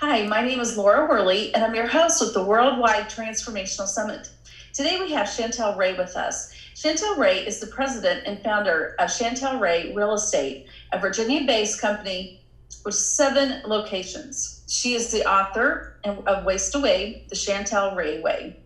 Hi, my name is Laura Worley, and I'm your host with the Worldwide Transformational Summit. Today we have Chantel Ray with us. Chantel Ray is the president and founder of Chantel Ray Real Estate, a Virginia-based company with 7 locations. She is the author of Waste Away, the Chantel Ray Way,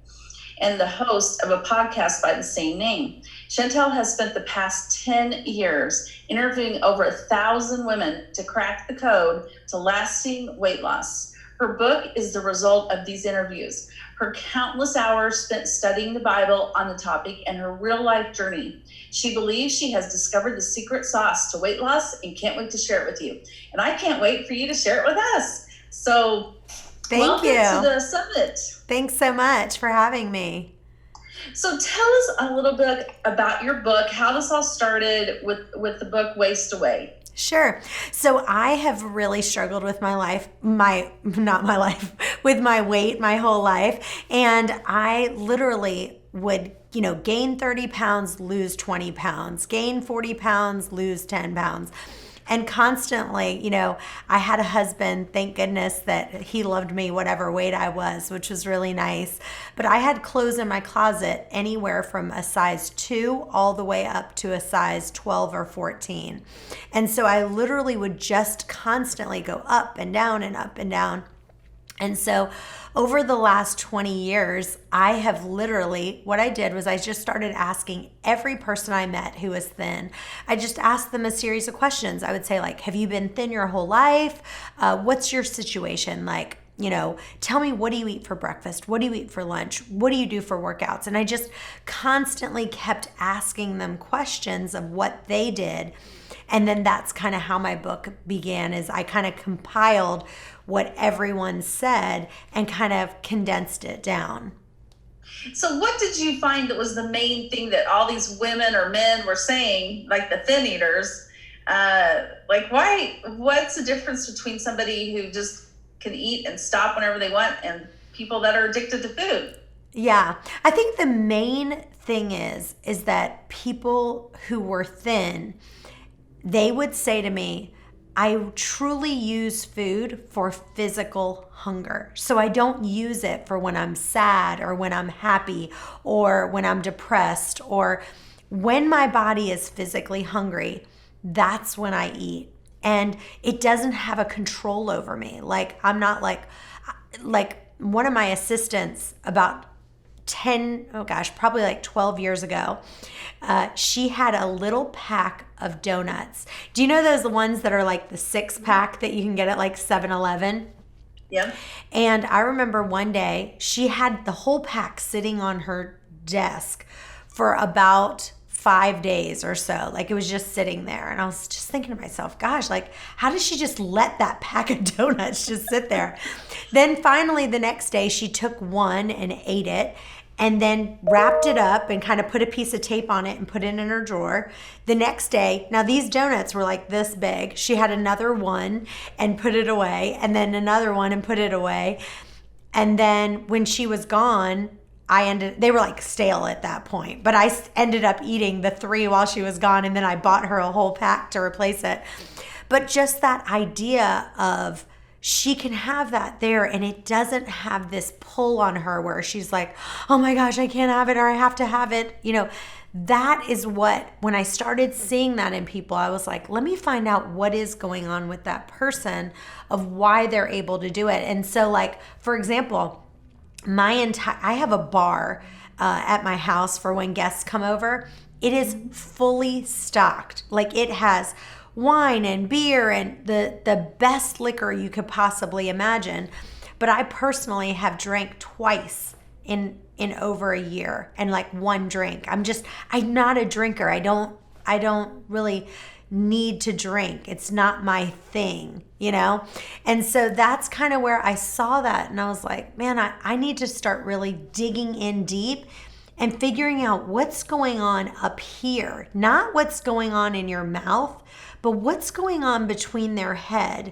and the host of a podcast by the same name. Chantel has spent the past 10 years interviewing over 1,000 women to crack the code to lasting weight loss. Her book is the result of these interviews, her countless hours spent studying the Bible on the topic, and her real life journey. She believes she has discovered the secret sauce to weight loss and can't wait to share it with you. And I can't wait for you to share it with us. So Thank you. welcome to the summit. Thanks so much for having me. So tell us a little bit about your book, how this all started with the book Waste Away. Sure. So I have really struggled with with my weight my whole life. And I literally would, gain 30 pounds, lose 20 pounds, gain 40 pounds, lose 10 pounds. And constantly, I had a husband, thank goodness that he loved me whatever weight I was, which was really nice. But I had clothes in my closet anywhere from a size 2 all the way up to a size 12 or 14. And so I literally would just constantly go up and down and up and down. And so over the last 20 years, I have literally, what I did was I just started asking every person I met who was thin. I just asked them a series of questions. I would say, like, have you been thin your whole life? What's your situation? Like, tell me, what do you eat for breakfast? What do you eat for lunch? What do you do for workouts? And I just constantly kept asking them questions of what they did. And then that's kind of how my book began, is I kind of compiled what everyone said and kind of condensed it down. So what did you find that was the main thing that all these women or men were saying, like the thin eaters? What's the difference between somebody who just can eat and stop whenever they want and people that are addicted to food? Yeah, I think the main thing is that people who were thin, they would say to me, I truly use food for physical hunger. So I don't use it for when I'm sad or when I'm happy or when I'm depressed, or when my body is physically hungry, that's when I eat. And it doesn't have a control over me. Like, I'm not like one of my assistants about probably like 12 years ago, she had a little pack of donuts. Do you know those ones that are like the 6-pack that you can get at like 7-Eleven? Yeah. And I remember one day she had the whole pack sitting on her desk for about 5 days or so. Like, it was just sitting there. And I was just thinking to myself, gosh, like, how did she just let that pack of donuts just sit there? Then finally the next day she took one and ate it, and then wrapped it up and kind of put a piece of tape on it and put it in her drawer. The next day, now these donuts were like this big. She had another one and put it away, and then another one and put it away. And then when she was gone, they were like stale at that point, but I ended up eating the 3 while she was gone, and then I bought her a whole pack to replace it. But just that idea of, she can have that there, and it doesn't have this pull on her where she's like, oh my gosh, I can't have it, or I have to have it. That is what, when I started seeing that in people, I was like, let me find out what is going on with that person, of why they're able to do it. And so, like, for example, I have a bar at my house for when guests come over. It is fully stocked. Like, it has wine and beer and the best liquor you could possibly imagine. But I personally have drank twice in over a year, and like one drink. I'm not a drinker. I don't really need to drink. It's not my thing, And so that's kind of where I saw that, and I was like, man, I need to start really digging in deep and figuring out what's going on up here, not what's going on in your mouth, but what's going on between their head,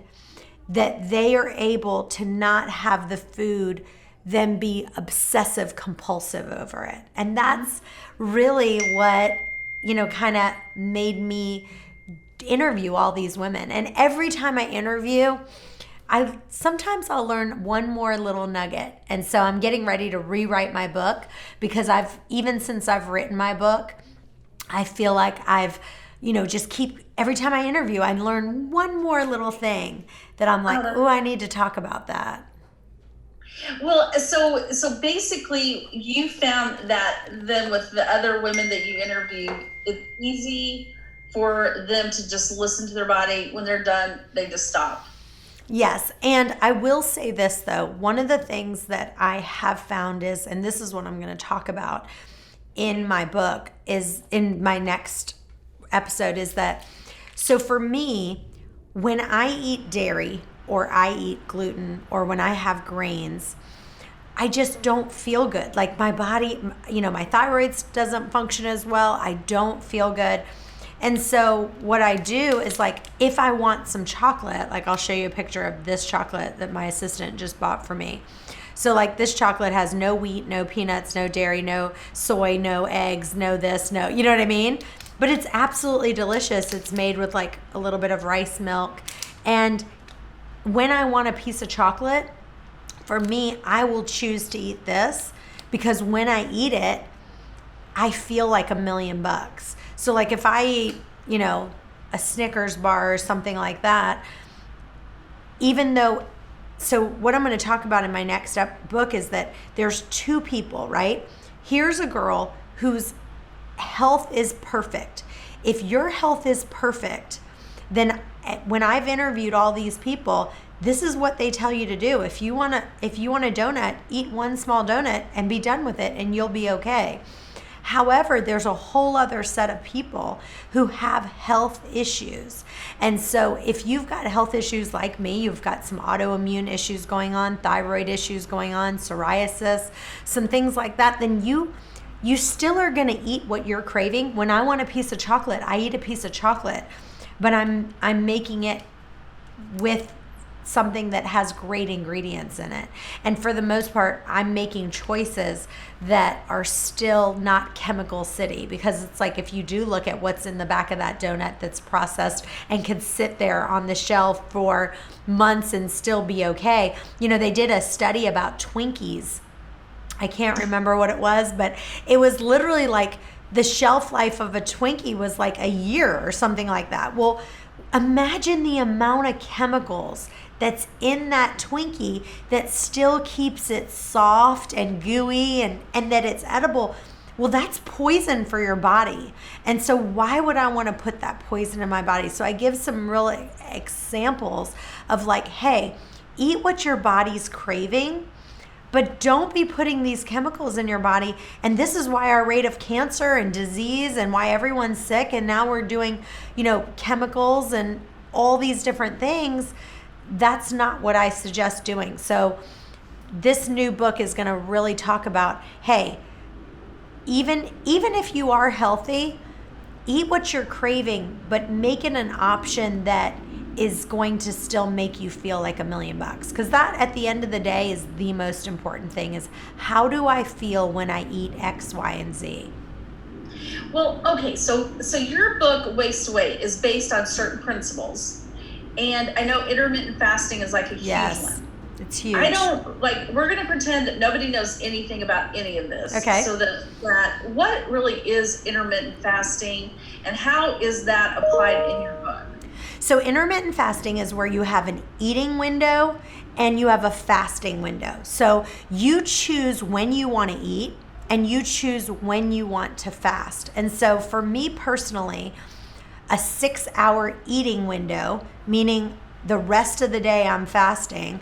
that they are able to not have the food, then be obsessive compulsive over it. And that's really what, kind of made me interview all these women. And every time I interview, sometimes I'll learn one more little nugget. And so I'm getting ready to rewrite my book because even since I've written my book, I feel like I've, just every time I interview, I learn one more little thing that I'm like, oh, I need to talk about that. Well, so basically, you found that then with the other women that you interview, it's easy for them to just listen to their body. When they're done, they just stop. Yes. And I will say this, though. One of the things that I have found is, and this is what I'm going to talk about in my book, is in my next episode, is that, so for me, when I eat dairy or I eat gluten or when I have grains, I just don't feel good. Like my body, my thyroid doesn't function as well. I don't feel good. And so what I do is, like, if I want some chocolate, like I'll show you a picture of this chocolate that my assistant just bought for me. So like this chocolate has no wheat, no peanuts, no dairy, no soy, no eggs, no this, no, you know what I mean? But it's absolutely delicious. It's made with like a little bit of rice milk. And when I want a piece of chocolate, for me, I will choose to eat this because when I eat it, I feel like $1,000,000. So like if I eat, a Snickers bar or something like that, so what I'm going to talk about in my next book is that there's two people, right? Here's a girl whose health is perfect. If your health is perfect, then when I've interviewed all these people, this is what they tell you to do. If you want a donut, eat one small donut and be done with it and you'll be okay. However, there's a whole other set of people who have health issues. And so if you've got health issues like me, you've got some autoimmune issues going on, thyroid issues going on, psoriasis, some things like that, then you still are going to eat what you're craving. When I want a piece of chocolate, I eat a piece of chocolate, but I'm making it with something that has great ingredients in it. And for the most part, I'm making choices that are still not chemical city, because it's like, if you do look at what's in the back of that donut that's processed and could sit there on the shelf for months and still be okay. They did a study about Twinkies. I can't remember what it was, but it was literally like the shelf life of a Twinkie was like a year or something like that. Well, imagine the amount of chemicals that's in that Twinkie that still keeps it soft and gooey and that it's edible. Well, that's poison for your body. And so why would I want to put that poison in my body? So I give some real examples of like, hey, eat what your body's craving, but don't be putting these chemicals in your body. And this is why our rate of cancer and disease and why everyone's sick. And now we're doing, chemicals and all these different things. That's not what I suggest doing. So this new book is going to really talk about, hey, even if you are healthy, eat what you're craving, but make it an option that is going to still make you feel like $1,000,000. Because that, at the end of the day, is the most important thing, is how do I feel when I eat X, Y, and Z? Well, okay, so your book, Waste to Weight, is based on certain principles. And I know intermittent fasting is like a huge one. It's huge. We're going to pretend that nobody knows anything about any of this. Okay. So that what really is intermittent fasting and how is that applied in your book? So intermittent fasting is where you have an eating window and you have a fasting window. So you choose when you want to eat and you choose when you want to fast. And so for me personally, a 6-hour eating window, meaning the rest of the day I'm fasting,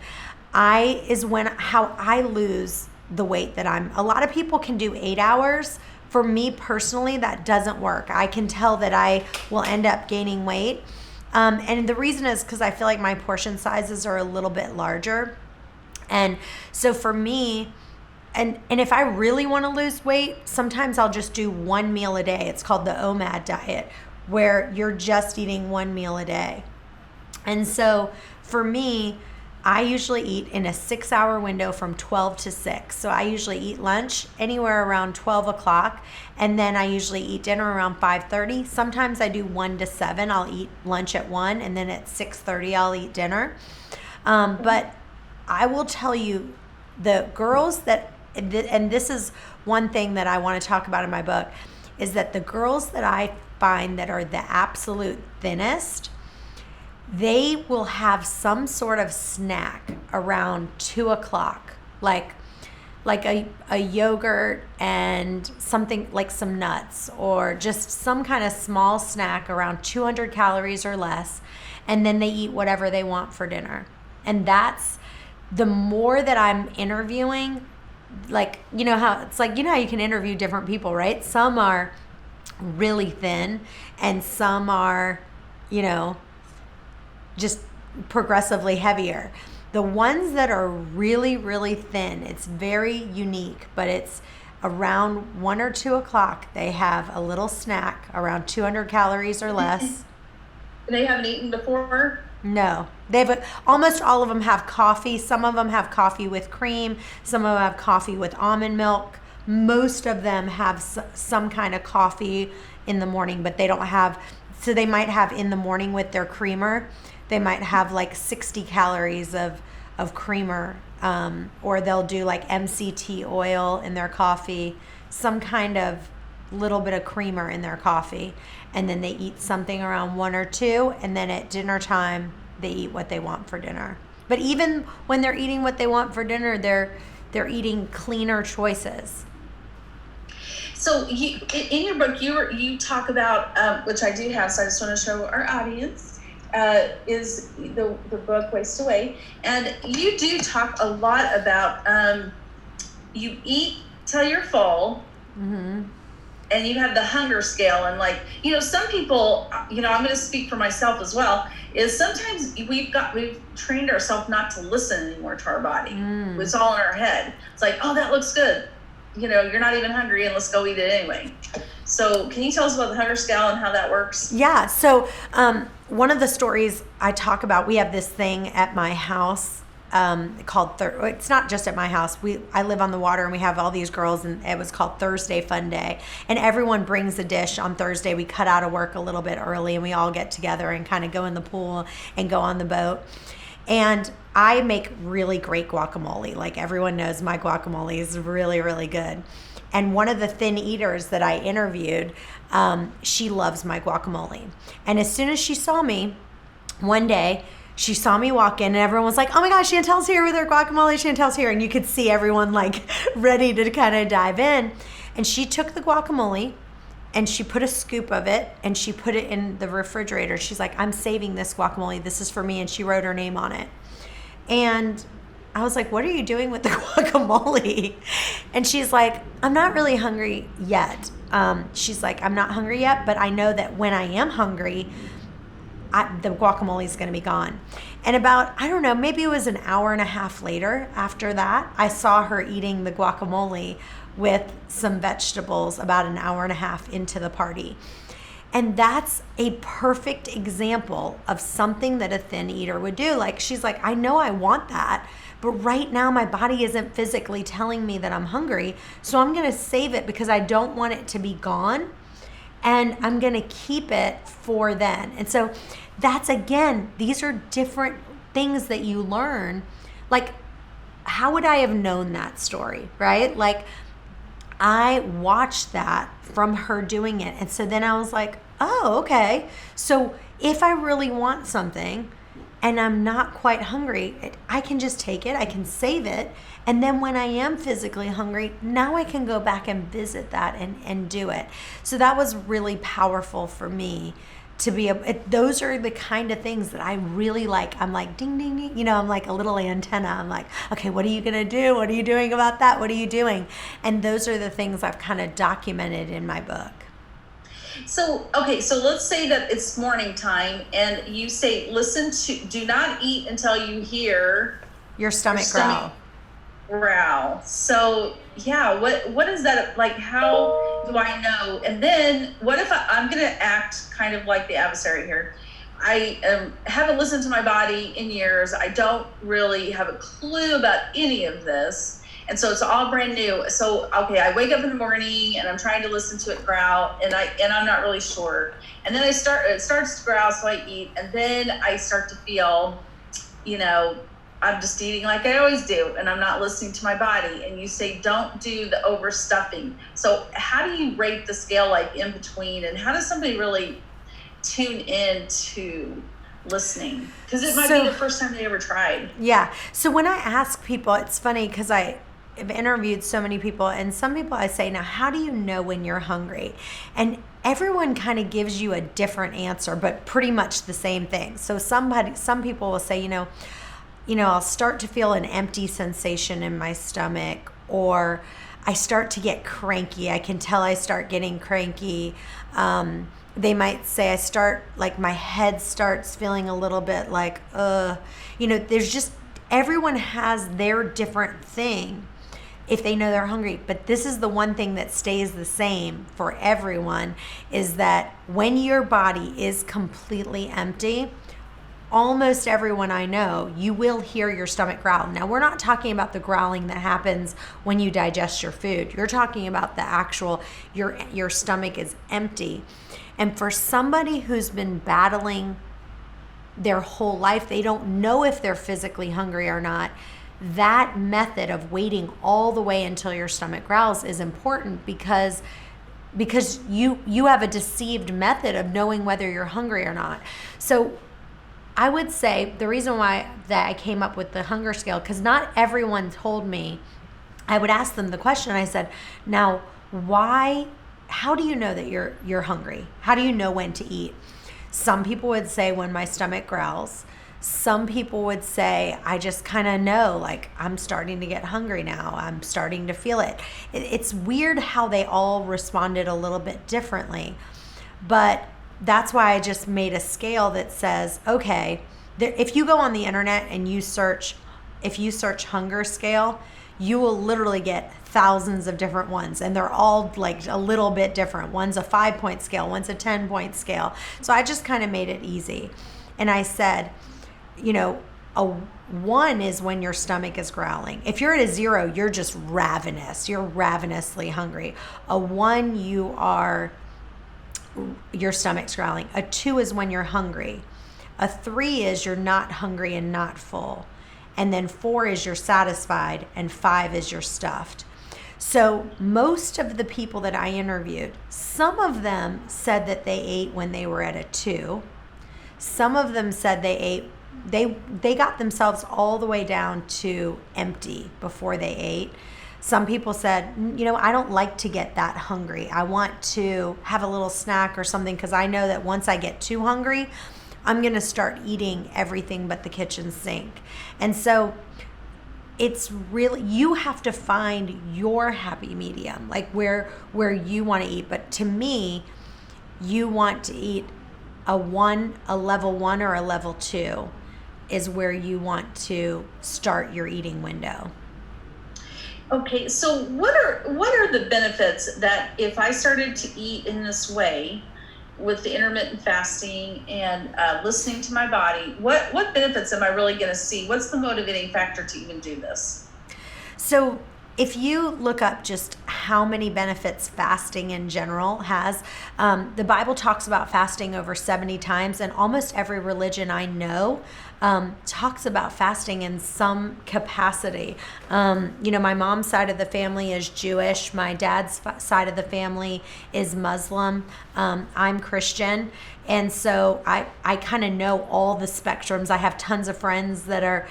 is how I lose the weight that a lot of people can do 8 hours. For me personally, that doesn't work. I can tell that I will end up gaining weight. And the reason is because I feel like my portion sizes are a little bit larger. And so for me, and if I really want to lose weight, sometimes I'll just do one meal a day. It's called the OMAD diet, where you're just eating one meal a day. And so for me, I usually eat in a 6-hour window from 12 to 6. So I usually eat lunch anywhere around 12 o'clock. And then I usually eat dinner around 5:30. Sometimes I do 1 to 7. I'll eat lunch at 1. And then at 6:30, I'll eat dinner. But I will tell you, the girls that, and this is one thing that I want to talk about in my book, is that the girls that I find that are the absolute thinnest, they will have some sort of snack around 2 o'clock, like a yogurt and something like some nuts, or just some kind of small snack around 200 calories or less, and then they eat whatever they want for dinner. And that's, the more that I'm interviewing, like, you know how it's like, you know how you can interview different people, right? Some are really thin and some are, you know, just progressively heavier. The ones that are really, really thin, it's very unique, but it's around 1 or 2 o'clock, they have a little snack around 200 calories or less. They haven't eaten before? No, almost all of them have coffee. Some of them have coffee with cream. Some of them have coffee with almond milk. Most of them have some kind of coffee in the morning, but they don't have, so they might have in the morning with their creamer, they might have like 60 calories of creamer, or they'll do like MCT oil in their coffee, some kind of little bit of creamer in their coffee, and then they eat something around 1 or 2, and then at dinner time they eat what they want for dinner. But even when they're eating what they want for dinner, they're eating cleaner choices. So in your book, you talk about, which I do have, so I just want to show our audience, is the book Waste Away. And you do talk a lot about you eat till you're full, mm-hmm. and you have the hunger scale. And like, you know, some people, you know, I'm going to speak for myself as well, is sometimes we've trained ourselves not to listen anymore to our body. It's all in our head. It's like, oh, that looks good. You know, you're not even hungry and let's go eat it anyway. So can you tell us about the hunger scale and how that works? Yeah. So one of the stories I talk about, we have this thing at my house called, it's not just at my house. I live on the water and we have all these girls, and it was called Thursday Fun Day. And everyone brings a dish on Thursday. We cut out of work a little bit early and we all get together and kind of go in the pool and go on the boat. And I make really great guacamole. Like, everyone knows my guacamole is really, really good. And one of the thin eaters that I interviewed, she loves my guacamole. And as soon as she saw me, one day, she saw me walk in and everyone was like, oh my gosh, Chantel's here with her guacamole, Chantel's here. And you could see everyone like ready to kind of dive in. And she took the guacamole and she put a scoop of it and she put it in the refrigerator. She's like, I'm saving this guacamole. This is for me. And she wrote her name on it. And I was like, what are you doing with the guacamole? And she's like, I'm not really hungry yet. She's like, I'm not hungry yet, but I know that when I am hungry, the guacamole is going to be gone. And about, I don't know, maybe it was an hour and a half later after that, I saw her eating the guacamole with some vegetables about an hour and a half into the party. And that's a perfect example of something that a thin eater would do. Like, she's like, I know I want that, but right now my body isn't physically telling me that I'm hungry. So I'm going to save it because I don't want it to be gone. And I'm going to keep it for then. And so that's, again, these are different things that you learn. Like, how would I have known that story, right? Like, I watched that from her doing it. And so then I was like, oh, okay. So if I really want something and I'm not quite hungry, I can just take it, I can save it. And then when I am physically hungry, now I can go back and visit that and do it. So that was really powerful for me to be those are the kind of things that I really like. I'm like, ding, ding, ding. You know, I'm like a little antenna. I'm like, okay, what are you going to do? What are you doing about that? What are you doing? And those are the things I've kind of documented in my book. So, okay, so let's say that it's morning time and you say, do not eat until you hear your stomach growl. So, yeah, what is that like? How do I know? And then what if I'm going to act kind of like the adversary here? I haven't listened to my body in years. I don't really have a clue about any of this. And so it's all brand new. So, okay, I wake up in the morning and I'm trying to listen to it growl and I'm not really sure. And then it starts to growl, so I eat. And then I start to feel, you know, I'm just eating like I always do, and I'm not listening to my body. And you say, don't do the overstuffing. So how do you rate the scale, like in between? And how does somebody really tune in to listening? Because it might be the first time they ever tried. Yeah. So when I ask people, it's funny because I've interviewed so many people, and some people I say, now, how do you know when you're hungry? And everyone kind of gives you a different answer, but pretty much the same thing. So some people will say, I'll start to feel an empty sensation in my stomach, or I start to get cranky. I can tell I start getting cranky. They might say my head starts feeling a little bit like, there's just, everyone has their different thing if they know they're hungry. But this is the one thing that stays the same for everyone, is that when your body is completely empty, almost everyone I know, you will hear your stomach growl. Now, we're not talking about the growling that happens when you digest your food. You're talking about the actual, your stomach is empty. And for somebody who's been battling their whole life, they don't know if they're physically hungry or not. That method of waiting all the way until your stomach growls is important, because you have a deceived method of knowing whether you're hungry or not. So I would say the reason why that I came up with the hunger scale, because not everyone told me. I would ask them the question. I said, now, how do you know that you're hungry? How do you know when to eat? Some people would say when my stomach growls. Some people would say, I just kind of know, like, I'm starting to get hungry now. I'm starting to feel it. It's weird how they all responded a little bit differently. But that's why I just made a scale that says, okay, if you go on the internet and you search hunger scale, you will literally get thousands of different ones, and they're all like a little bit different. One's a 5-point scale, one's a 10-point scale. So I just kind of made it easy. And I said, a 1 is when your stomach is growling. If you're at a 0, you're just ravenous. You're ravenously hungry. A 1, your stomach's growling. A 2 is when you're hungry. A 3 is you're not hungry and not full. And then 4 is you're satisfied, and 5 is you're stuffed. So most of the people that I interviewed, some of them said that they ate when they were at a 2. Some of them said they got themselves all the way down to empty before they ate. Some people said, I don't like to get that hungry. I want to have a little snack or something, because I know that once I get too hungry, I'm going to start eating everything but the kitchen sink. And so it's really, you have to find your happy medium, like where you want to eat. But to me, you want to eat a level 1 or a level 2 is where you want to start your eating window. Okay, so what are the benefits that if I started to eat in this way with the intermittent fasting and listening to my body, what benefits am I really going to see? What's the motivating factor to even do this? So if you look up just how many benefits fasting in general has, the Bible talks about fasting over 70 times, and almost every religion I know talks about fasting in some capacity. My mom's side of the family is Jewish. My dad's side of the family is Muslim. I'm Christian. And so I kind of know all the spectrums. I have tons of friends that are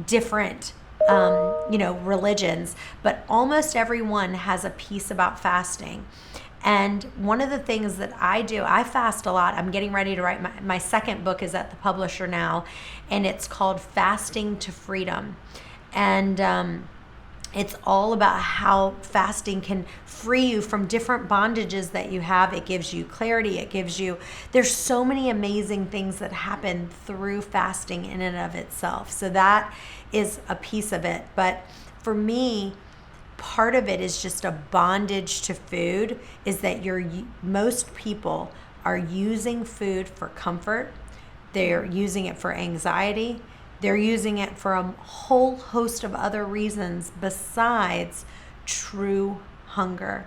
different religions, but almost everyone has a piece about fasting. And one of the things that I do, I fast a lot. I'm getting ready to write my second book is at the publisher now, and it's called Fasting to Freedom. And it's all about how fasting can free you from different bondages that you have. It gives you clarity. There's so many amazing things that happen through fasting in and of itself. So that is a piece of it. But for me, part of it is just a bondage to food, is that most people are using food for comfort. They're using it for anxiety. They're using it for a whole host of other reasons besides true hunger.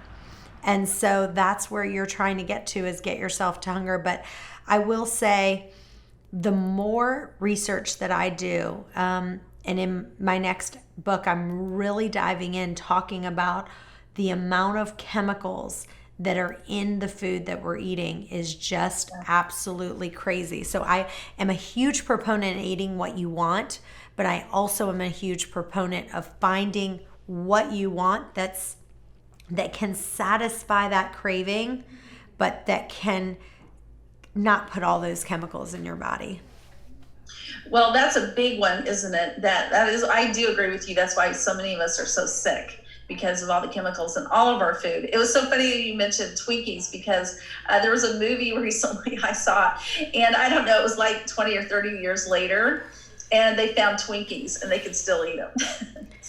And so that's where you're trying to get to, is get yourself to hunger. But I will say, the more research that I do, And in my next book, I'm really diving in, talking about the amount of chemicals that are in the food that we're eating is just absolutely crazy. So I am a huge proponent of eating what you want, but I also am a huge proponent of finding what you want that can satisfy that craving, but that can not put all those chemicals in your body. Well, that's a big one, isn't it? That is, I do agree with you. That's why so many of us are so sick, because of all the chemicals in all of our food. It was so funny that you mentioned Twinkies, because there was a movie recently I saw, and I don't know, it was like 20 or 30 years later, and they found Twinkies and they could still eat them.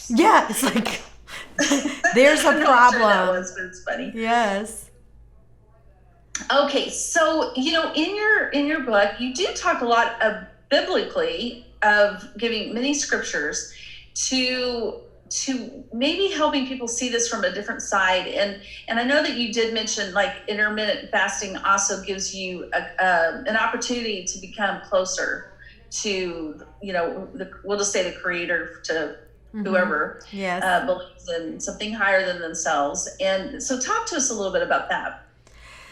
Yeah, it's like there's a I'm not problem. sure that was, but it's funny. Yes. Okay, so in your book, you do talk a lot of biblically of giving many scriptures to maybe helping people see this from a different side. And I know that you did mention like intermittent fasting also gives you an opportunity to become closer to, we'll just say the creator, to whoever Yes. believes in something higher than themselves. And so talk to us a little bit about that.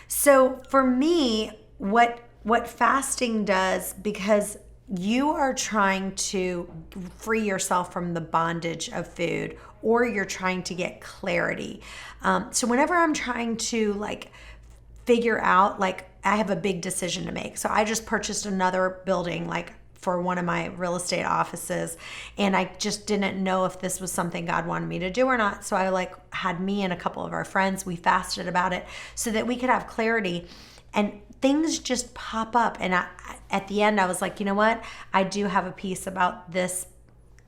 So for me, what fasting does, because you are trying to free yourself from the bondage of food, or you're trying to get clarity. So whenever I'm trying to like figure out, like I have a big decision to make. So I just purchased another building, like for one of my real estate offices, and I just didn't know if this was something God wanted me to do or not. So I like had me and a couple of our friends, we fasted about it so that we could have clarity, and things just pop up. And at the end I was like, you know what, I do have a piece about this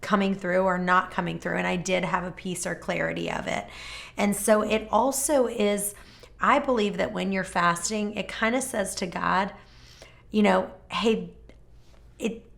coming through or not coming through, and I did have a piece or clarity of it. And so it also is, I believe that when you're fasting, it kind of says to God, hey,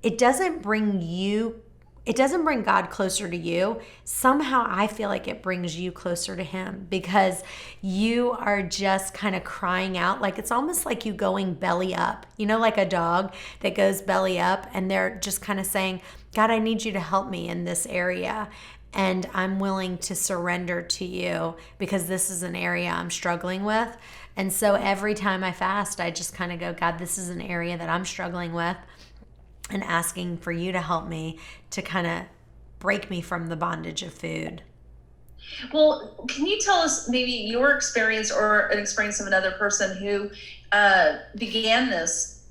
it doesn't bring God closer to you. Somehow I feel like it brings you closer to him, because you are just kind of crying out. Like it's almost like you going belly up, like a dog that goes belly up, and they're just kind of saying, God, I need you to help me in this area. And I'm willing to surrender to you because this is an area I'm struggling with. And so every time I fast, I just kind of go, God, this is an area that I'm struggling with, and asking for you to help me to kind of break me from the bondage of food. Well, can you tell us maybe your experience or an experience of another person who began this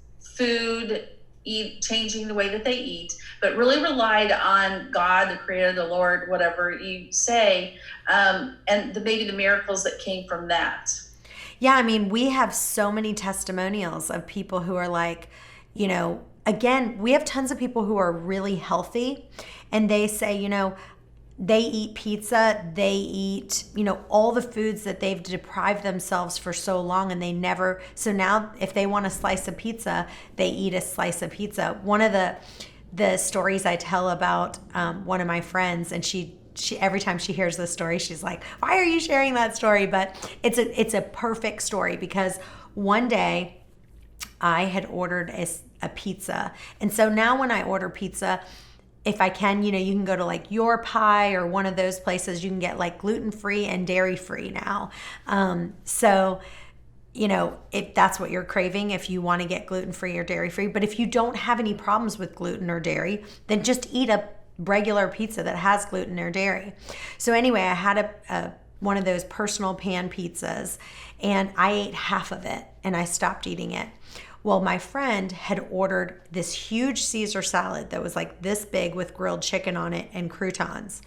changing the way that they eat, but really relied on God, the creator, the Lord, whatever you say, and maybe the miracles that came from that? Yeah, I mean, we have so many testimonials of people who are like, again, we have tons of people who are really healthy, and they say, they eat pizza, they eat, all the foods that they've deprived themselves for so long, and so now if they want a slice of pizza, they eat a slice of pizza. One of the stories I tell about one of my friends, and she every time she hears this story, she's like, why are you sharing that story? But it's a perfect story, because one day I had ordered a pizza. And so now when I order pizza, if I can, you can go to like Your Pie or one of those places, you can get like gluten-free and dairy-free now. So, if that's what you're craving, if you want to get gluten-free or dairy-free, but if you don't have any problems with gluten or dairy, then just eat a regular pizza that has gluten or dairy. So anyway, I had one of those personal pan pizzas, and I ate half of it and I stopped eating it. Well, my friend had ordered this huge Caesar salad that was like this big with grilled chicken on it and croutons,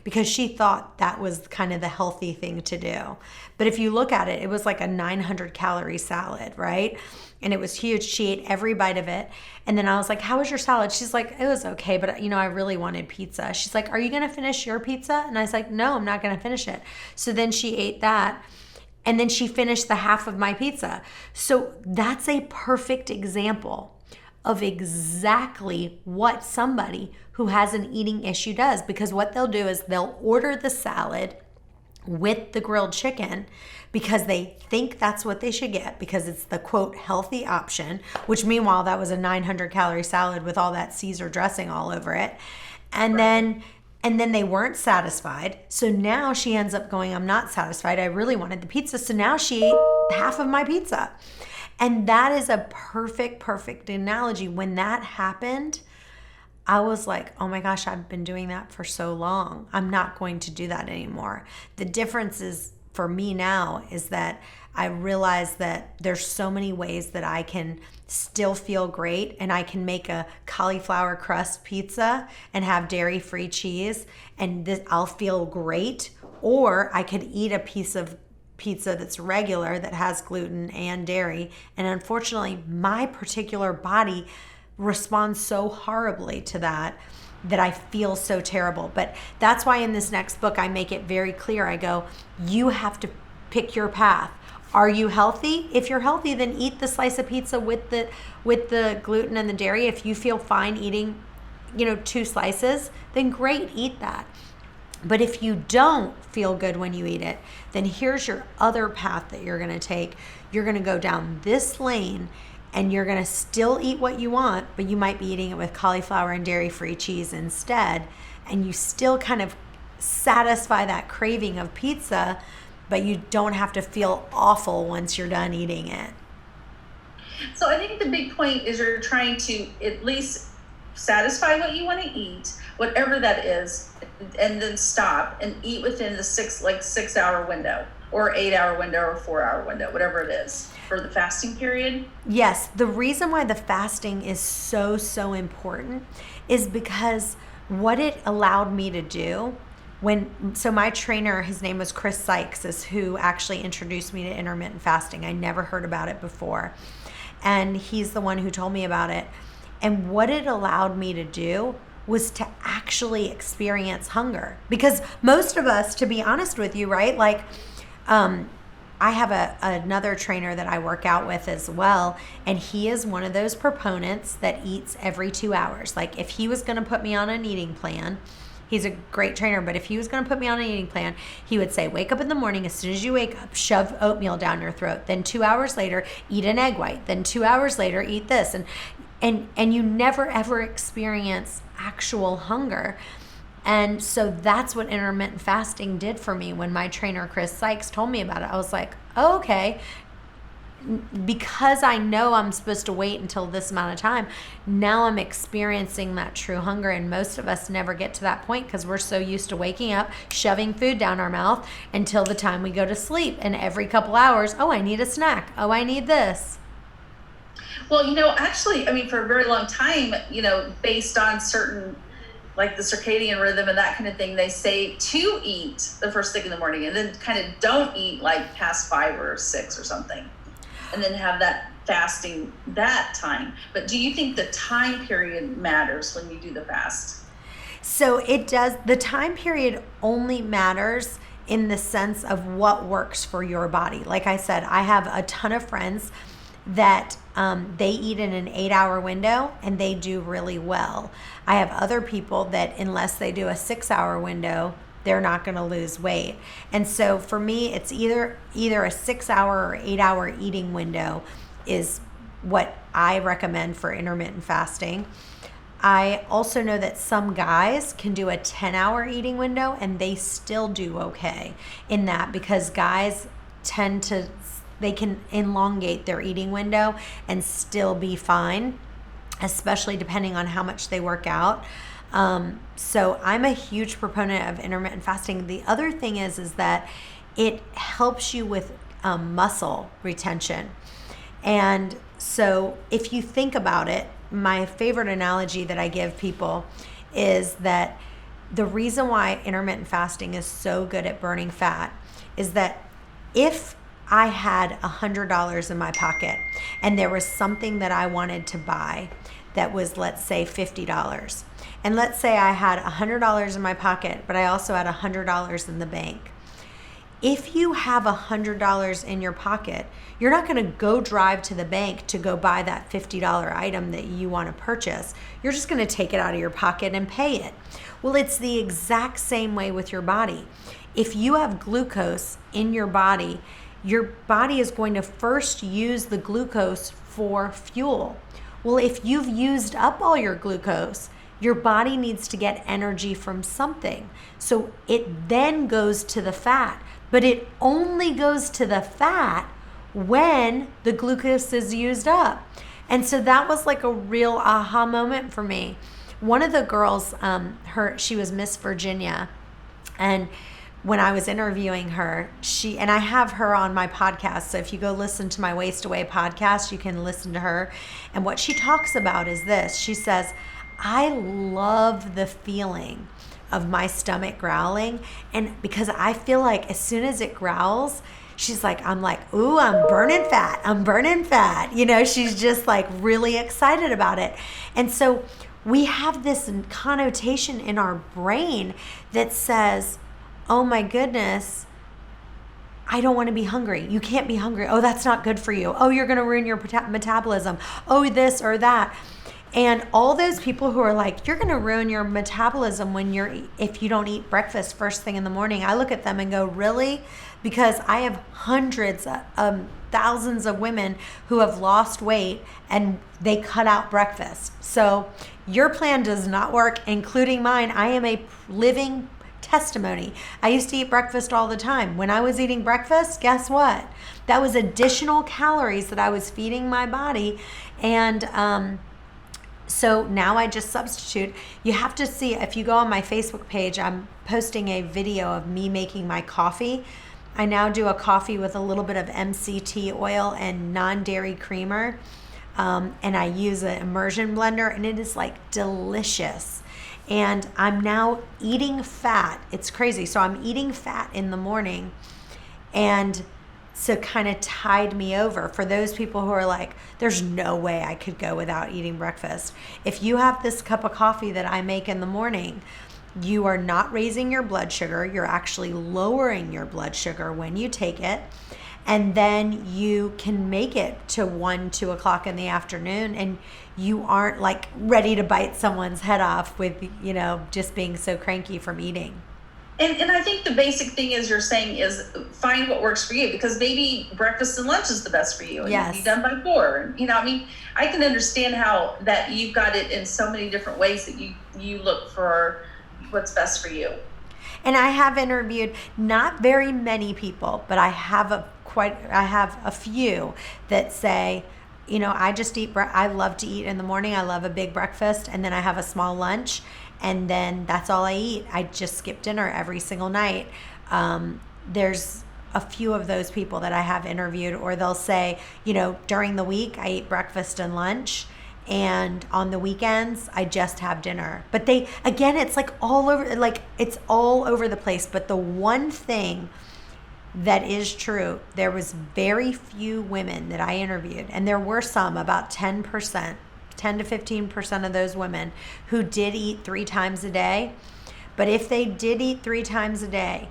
because she thought that was kind of the healthy thing to do. But if you look at it, it was like a 900 calorie salad, right? And it was huge. She ate every bite of it. And then I was like, how was your salad? She's like, it was okay, but I really wanted pizza. She's like, are you going to finish your pizza? And I was like, no, I'm not going to finish it. So then she ate that. And then she finished the half of my pizza. So that's a perfect example of exactly what somebody who has an eating issue does. Because what they'll do is they'll order the salad with the grilled chicken because they think that's what they should get, because it's the quote healthy option, which meanwhile that was a 900 calorie salad with all that Caesar dressing all over it. And Right. then they weren't satisfied. So now she ends up going, I'm not satisfied. I really wanted the pizza. So now she ate half of my pizza. And that is a perfect analogy. When that happened, I was like, oh my gosh, I've been doing that for so long. I'm not going to do that anymore. The difference is for me now is that I realize that there's so many ways that I can still feel great, and I can make a cauliflower crust pizza and have dairy-free cheese, and this, I'll feel great. Or I could eat a piece of pizza that's regular that has gluten and dairy, and unfortunately my particular body responds so horribly to that I feel so terrible. But that's why in this next book I make it very clear. I go, you have to pick your path. Are you healthy? If you're healthy, then eat the slice of pizza with the gluten and the dairy. If you feel fine eating, 2 slices, then great, eat that. But if you don't feel good when you eat it, then here's your other path that you're going to take. You're going to go down this lane, and you're going to still eat what you want, but you might be eating it with cauliflower and dairy-free cheese instead, and you still kind of satisfy that craving of pizza, but you don't have to feel awful once you're done eating it. So I think the big point is you're trying to at least satisfy what you want to eat, whatever that is, and then stop and eat within the 6 hour window or 8 hour window or 4 hour window, whatever it is for the fasting period. Yes, the reason why the fasting is so important is because what it allowed me to do so my trainer, his name was Chris Sykes, is who actually introduced me to intermittent fasting. I never heard about it before. And he's the one who told me about it. And what it allowed me to do was to actually experience hunger. Because most of us, to be honest with you, right? Like, I have another trainer that I work out with as well, and he is one of those proponents that eats every 2 hours. Like, if he was going to put me on an eating plan, he's a great trainer, but if he was going to put me on an eating plan, he would say, wake up in the morning, as soon as you wake up, shove oatmeal down your throat. Then 2 hours later, eat an egg white. Then 2 hours later, eat this. And you never ever experience actual hunger. And so that's what intermittent fasting did for me. When my trainer, Chris Sykes, told me about it, I was like, oh, okay. Because I know I'm supposed to wait until this amount of time, now I'm experiencing that true hunger. And most of us never get to that point because we're so used to waking up, shoving food down our mouth until the time we go to sleep. And every couple hours, oh, I need a snack. Oh, I need this. Well, actually, I mean, for a very long time, based on certain, like the circadian rhythm and that kind of thing, they say to eat the first thing in the morning and then kind of don't eat like past 5 or 6 or something, and then have that fasting that time. But do you think the time period matters when you do the fast? So it does. The time period only matters in the sense of what works for your body. Like I said, I have a ton of friends that they eat in an 8 hour window and they do really well. I have other people that unless they do a 6 hour window, they're not going to lose weight. And so for me, it's either a 6 hour or 8 hour eating window is what I recommend for intermittent fasting. I also know that some guys can do a 10 hour eating window and they still do okay in that, because guys they can elongate their eating window and still be fine, especially depending on how much they work out. So I'm a huge proponent of intermittent fasting. The other thing is that it helps you with muscle retention. And so if you think about it, my favorite analogy that I give people is that the reason why intermittent fasting is so good at burning fat is that if I had $100 in my pocket and there was something that I wanted to buy that was, let's say, $50. And let's say I had $100 in my pocket, but I also had $100 in the bank. If you have $100 in your pocket, you're not going to go drive to the bank to go buy that $50 item that you want to purchase. You're just going to take it out of your pocket and pay it. Well, it's the exact same way with your body. If you have glucose in your body is going to first use the glucose for fuel. Well, if you've used up all your glucose, Your body needs to get energy from something. So it then goes to the fat, but it only goes to the fat when the glucose is used up. And so that was like a real aha moment for me. One of the girls, she was Miss Virginia, and when I was interviewing her, and I have her on my podcast. So if you go listen to my Waste Away podcast, you can listen to her. And what she talks about is this. She says, I love the feeling of my stomach growling. And because I feel like as soon as it growls, she's like, I'm like, ooh, I'm burning fat. I'm burning fat. She's just like really excited about it. And so we have this connotation in our brain that says, oh my goodness, I don't want to be hungry. You can't be hungry. Oh, that's not good for you. Oh, you're going to ruin your metabolism. Oh, this or that. And all those people who are like, you're going to ruin your metabolism if you don't eat breakfast first thing in the morning. I look at them and go, really? Because I have hundreds, thousands of women who have lost weight and they cut out breakfast. So your plan does not work, including mine. I am a living testimony. I used to eat breakfast all the time. When I was eating breakfast, guess what? That was additional calories that I was feeding my body. And so now I just substitute. You have to see, if you go on my Facebook page, I'm posting a video of me making my coffee. I now do a coffee with a little bit of MCT oil and non-dairy creamer. And I use an immersion blender, and it is like delicious. And I'm now eating fat. It's crazy. So I'm eating fat in the morning, and so kind of tide me over for those people who are like, there's no way I could go without eating breakfast. If you have this cup of coffee that I make in the morning, you are not raising your blood sugar. You're actually lowering your blood sugar when you take it. And then you can make it to 1, 2 o'clock in the afternoon, and you aren't like ready to bite someone's head off with, just being so cranky from eating. And I think the basic thing is you're saying is find what works for you, because maybe breakfast and lunch is the best for you. And yes. You've done by 4. I can understand how that you've got it in so many different ways that you look for what's best for you. And I have interviewed not very many people, but I have a few that say, I just I love to eat in the morning. I love a big breakfast, and then I have a small lunch, and then that's all I eat. I just skip dinner every single night. There's a few of those people that I have interviewed, or they'll say, during the week I eat breakfast and lunch, and on the weekends I just have dinner. But it's like it's all over the place. But the one thing that is true, there was very few women that I interviewed, and there were some, about 10%, 10 to 15% of those women who did eat 3 times a day. But if they did eat 3 times a day,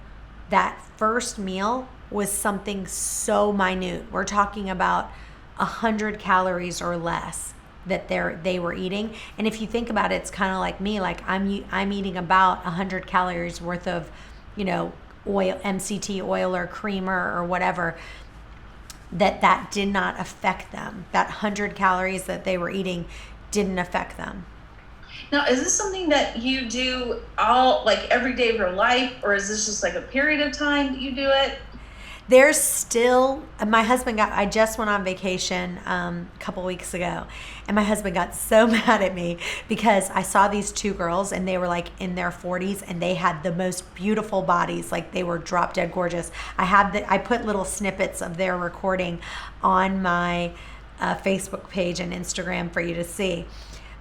that first meal was something so minute. We're talking about 100 calories or less that they were eating. And if you think about it, it's kind of like me. Like I'm eating about 100 calories worth of, oil, MCT oil or creamer or whatever. That did not affect them. That 100 calories that they were eating didn't affect them. Now, is this something that you do every day of your life, or is this just like a period of time that you do it? There's still, my husband I just went on vacation a couple weeks ago, and my husband got so mad at me because I saw these 2 girls, and they were like in their 40s, and they had the most beautiful bodies. Like they were drop dead gorgeous. I put little snippets of their recording on my Facebook page and Instagram for you to see.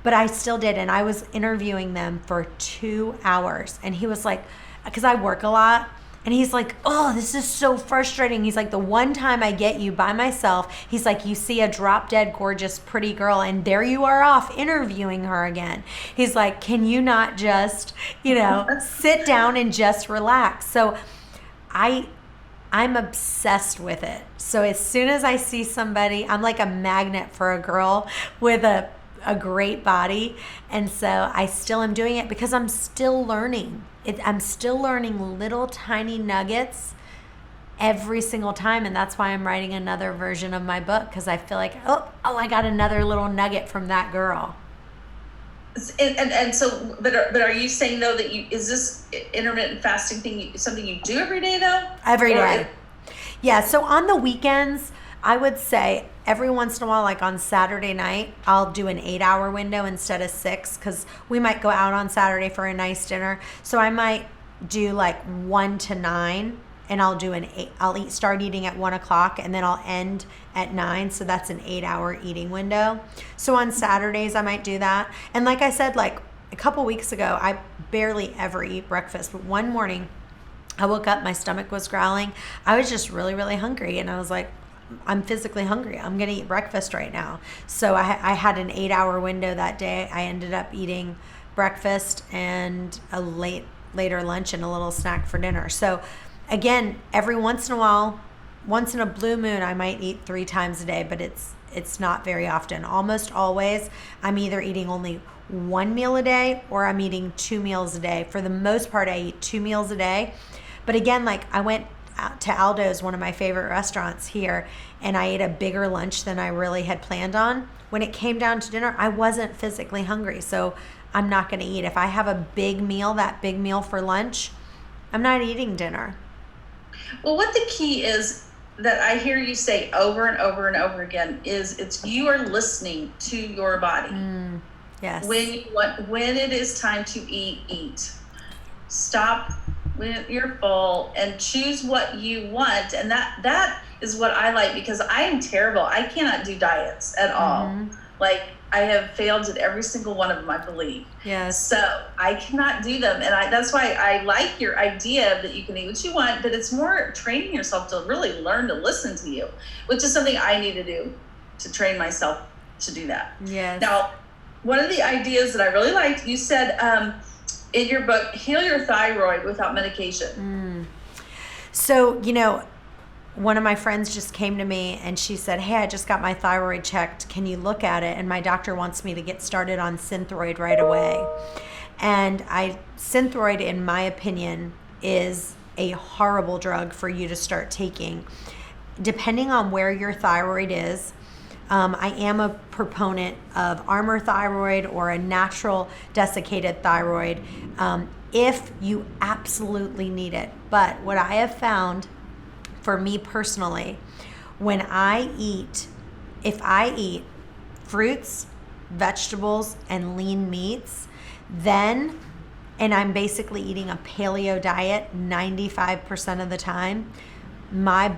But I still did, and I was interviewing them for 2 hours, and he was like, because I work a lot, and he's like, oh, this is so frustrating. He's like, the one time I get you by myself, he's like, you see a drop dead gorgeous pretty girl, and there you are off interviewing her again. He's like, can you not just, sit down and just relax? So I'm obsessed with it. So as soon as I see somebody, I'm like a magnet for a girl with a great body. And so I still am doing it because I'm still learning. I'm still learning little tiny nuggets every single time. And that's why I'm writing another version of my book, because I feel like, oh, I got another little nugget from that girl. And so, but are you saying though that is this intermittent fasting thing something you do every day though? Every Or day. Yeah, so on the weekends, I would say every once in a while, like on Saturday night, I'll do an 8 hour window instead of 6, because we might go out on Saturday for a nice dinner. So I might do like 1 to 9, and I'll do start eating at 1 o'clock, and then I'll end at 9. So that's an 8 hour eating window. So on Saturdays, I might do that. And like I said, like a couple weeks ago, I barely ever eat breakfast, but one morning, I woke up, my stomach was growling. I was just really, really hungry. And I was like, I'm physically hungry. I'm going to eat breakfast right now. So I had an 8 hour window that day. I ended up eating breakfast and a later lunch and a little snack for dinner. So again, every once in a while, once in a blue moon, I might eat 3 times a day, but it's not very often. Almost always, I'm either eating only 1 meal a day or I'm eating 2 meals a day. For the most part, I eat 2 meals a day. But again, like I went out to Aldo's, one of my favorite restaurants here, and I ate a bigger lunch than I really had planned on. When it came down to dinner, I wasn't physically hungry, so I'm not going to eat. If I have a big meal, that big meal for lunch, I'm not eating dinner. Well, what the key is that I hear you say over and over and over again is you are listening to your body. Yes. When it is time to eat. Stop when you're full and choose what you want. And that is what I like, because I am terrible. I cannot do diets at all. Like I have failed at every single one of them, I believe. Yes. So I cannot do them. And that's why I like your idea that you can eat what you want, but it's more training yourself to really learn to listen to you, which is something I need to do to train myself to do that. Yes. Now, one of the ideas that I really liked, you said, in your book, heal your thyroid without medication. So, one of my friends just came to me and she said, hey, I just got my thyroid checked. Can you look at it? And my doctor wants me to get started on Synthroid right away. And Synthroid, in my opinion, is a horrible drug for you to start taking. Depending on where your thyroid is, I am a proponent of Armour thyroid or a natural desiccated thyroid if you absolutely need it. But what I have found for me personally, if I eat fruits, vegetables, and lean meats, and I'm basically eating a paleo diet 95% of the time, my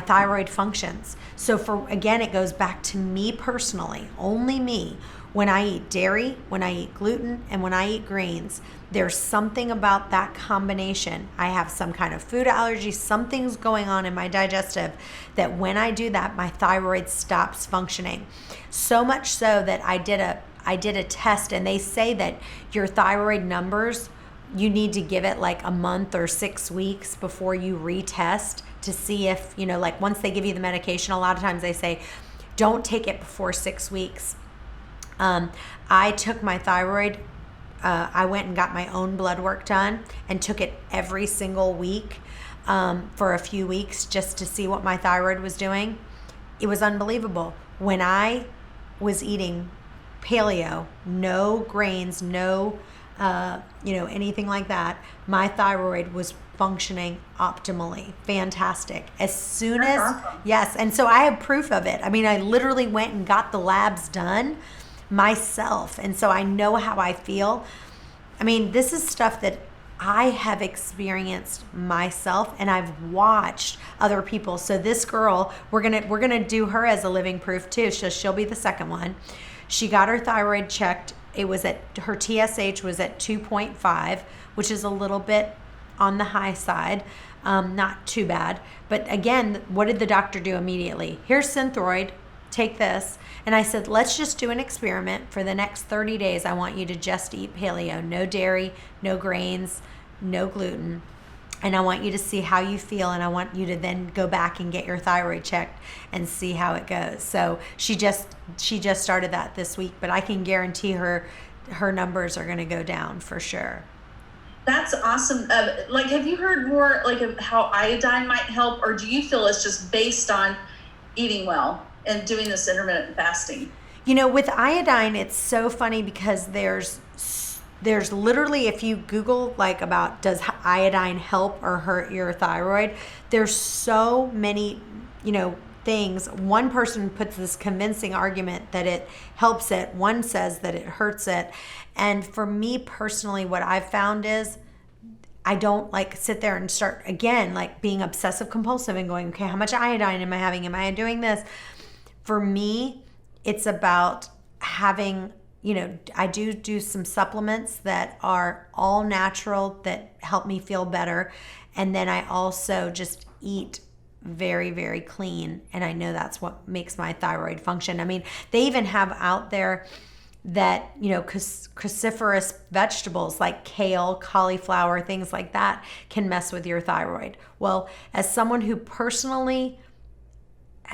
thyroid functions. So again, it goes back to me personally, only me. When I eat dairy, when I eat gluten, and when I eat grains, there's something about that combination. I have some kind of food allergy, something's going on in my digestive that when I do that, my thyroid stops functioning. So much so that I did a test, and they say that your thyroid numbers, you need to give it like a month or 6 weeks before you retest to see if, like once they give you the medication, a lot of times they say, don't take it before 6 weeks. I took my thyroid, I went and got my own blood work done and took it every single week for a few weeks just to see what my thyroid was doing. It was unbelievable. When I was eating paleo, no grains, no anything like that, my thyroid was functioning optimally. Fantastic. As soon as, awesome. Yes. And so I have proof of it. I mean, I literally went and got the labs done myself. And so I know how I feel. I mean, this is stuff that I have experienced myself, and I've watched other people. So this girl, we're gonna do her as a living proof too. So she'll be the second one. She got her thyroid checked. Her TSH was at 2.5, which is a little bit on the high side, not too bad. But again, what did the doctor do immediately? Here's Synthroid, take this. And I said, let's just do an experiment. For the next 30 days, I want you to just eat paleo, no dairy, no grains, no gluten. And I want you to see how you feel, and I want you to then go back and get your thyroid checked and see how it goes. So she just started that this week, but I can guarantee her numbers are going to go down for sure. That's awesome. Have you heard more of how iodine might help, or do you feel it's just based on eating well and doing this intermittent fasting? With iodine, it's so funny because there's literally, if you Google like about does iodine help or hurt your thyroid, there's so many, things. One person puts this convincing argument that it helps it. One says that it hurts it. And for me personally, what I've found is I don't like sit there and start again, like being obsessive compulsive and going, okay, how much iodine am I having? Am I doing this? For me, it's about having, I do some supplements that are all natural that help me feel better. And then I also just eat very, very clean. And I know that's what makes my thyroid function. I mean, they even have out there that, cruciferous vegetables like kale, cauliflower, things like that can mess with your thyroid. Well, as someone who personally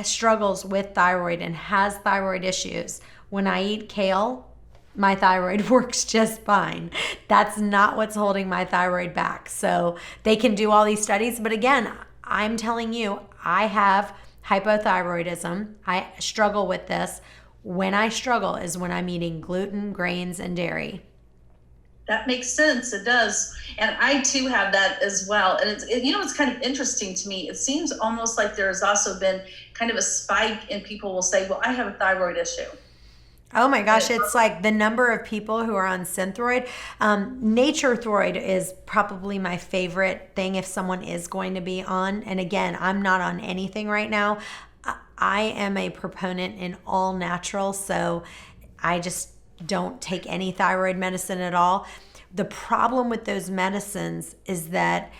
struggles with thyroid and has thyroid issues, when I eat kale, my thyroid works just fine. That's not what's holding my thyroid back. So they can do all these studies. But again, I'm telling you, I have hypothyroidism. I struggle with this. When I struggle is when I'm eating gluten, grains, and dairy. That makes sense. It does. And I too have that as well. And it's kind of interesting to me. It seems almost like there's also been kind of a spike and people will say, well, I have a thyroid issue. Oh my gosh, it's like the number of people who are on Synthroid. Nature Throid is probably my favorite thing if someone is going to be on. And again, I'm not on anything right now. I am a proponent in all natural, so I just don't take any thyroid medicine at all. The problem with those medicines is that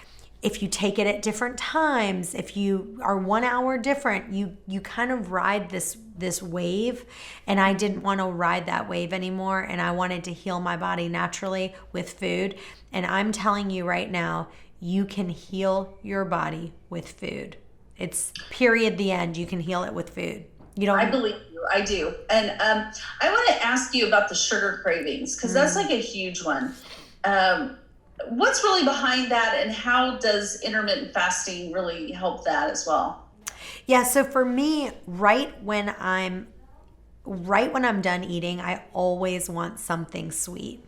if you take it at different times, if you are 1 hour different, you kind of ride this wave, and I didn't want to ride that wave anymore, and I wanted to heal my body naturally with food. And I'm telling you right now, you can heal your body with food. It's period, the end. You can heal it with food. I believe you. I do. And I want to ask you about the sugar cravings, because that's like a huge one. What's really behind that, and how does intermittent fasting really help that as well? Yeah, so for me, right when I'm done eating, I always want something sweet.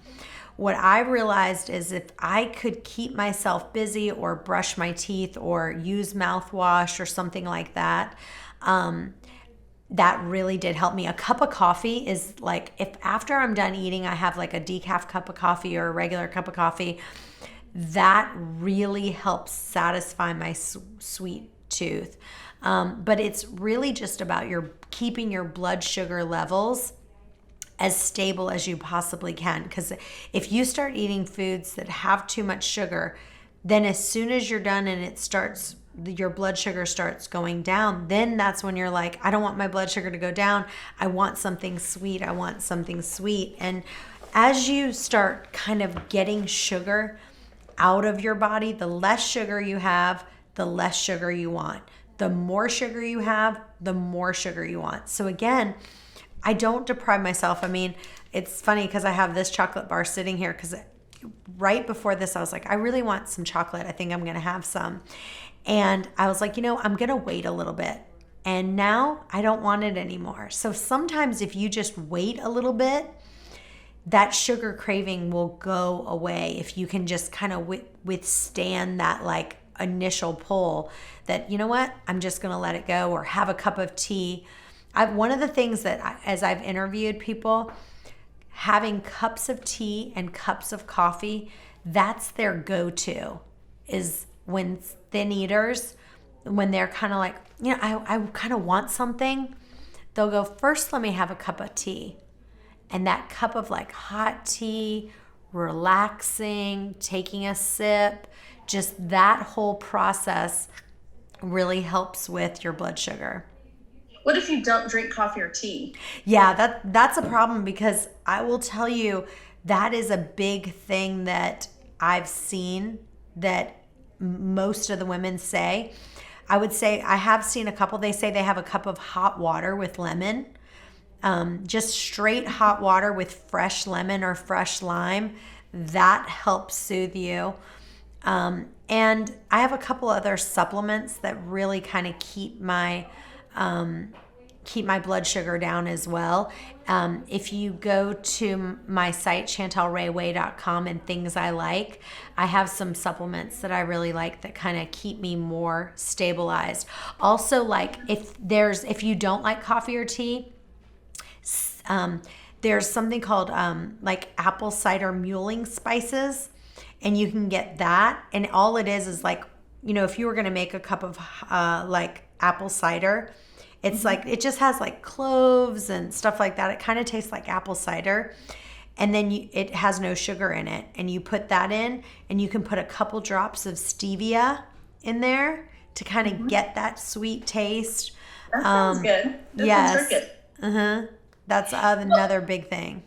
What I realized is if I could keep myself busy or brush my teeth or use mouthwash or something like that, that really did help me. A cup of coffee is like, if after I'm done eating, I have like a decaf cup of coffee or a regular cup of coffee, that really helps satisfy my sweet tooth. But it's really just about keeping your blood sugar levels as stable as you possibly can. Because if you start eating foods that have too much sugar, then as soon as you're done and your blood sugar starts going down, then that's when you're like, I don't want my blood sugar to go down. I want something sweet. I want something sweet. And as you start kind of getting sugar out of your body, the less sugar you have, the less sugar you want. The more sugar you have, the more sugar you want. So again, I don't deprive myself. I mean, it's funny because I have this chocolate bar sitting here because right before this, I was like, I really want some chocolate. I think I'm going to have some. And I was like, I'm going to wait a little bit. And now I don't want it anymore. So sometimes if you just wait a little bit, that sugar craving will go away if you can just kind of withstand that like initial pull that, I'm just going to let it go, or have a cup of tea. One of the things that as I've interviewed people, having cups of tea and cups of coffee, that's their go-to, is when thin eaters, when they're kind of like, I kind of want something, they'll go, first, let me have a cup of tea. And that cup of like hot tea, relaxing, taking a sip, just that whole process really helps with your blood sugar. What if you don't drink coffee or tea? Yeah, that's a problem, because I will tell you that is a big thing that I've seen that most of the women say. I would say I have seen a couple, they say they have a cup of hot water with lemon, just straight hot water with fresh lemon or fresh lime. That helps soothe you. And I have a couple other supplements that really kind of keep my keep my blood sugar down as well. If you go to my site, chantelrayway.com, and things I like, I have some supplements that I really like that kind of keep me more stabilized. Also, like if you don't like coffee or tea, there's something called like apple cider muling spices, and you can get that. And all it is like, if you were going to make a cup of like apple cider, it's like, it just has like cloves and stuff like that. It kind of tastes like apple cider. And then it has no sugar in it. And you put that in, and you can put a couple drops of stevia in there to kind of get that sweet taste. That sounds good. That yes. sounds good. That's another big thing.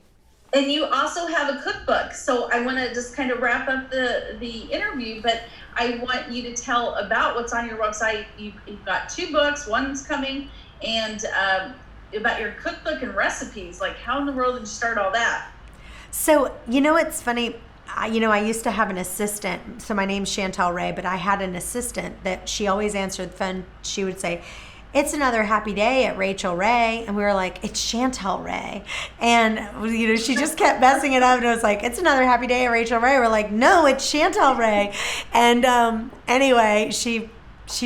And you also have a cookbook. So I want to just kind of wrap up the interview, but I want you to tell about what's on your website. You've got 2 books, one's coming, and about your cookbook and recipes. Like, how in the world did you start all that? So, it's funny. I used to have an assistant. So my name's Chantel Ray, but I had an assistant that she always answered the phone. She would say, "It's another happy day at Rachel Ray." And we were like, "It's Chantel Ray." And, she just kept messing it up. And it was like, "It's another happy day at Rachel Ray." We're like, "No, it's Chantel Ray." And anyway, she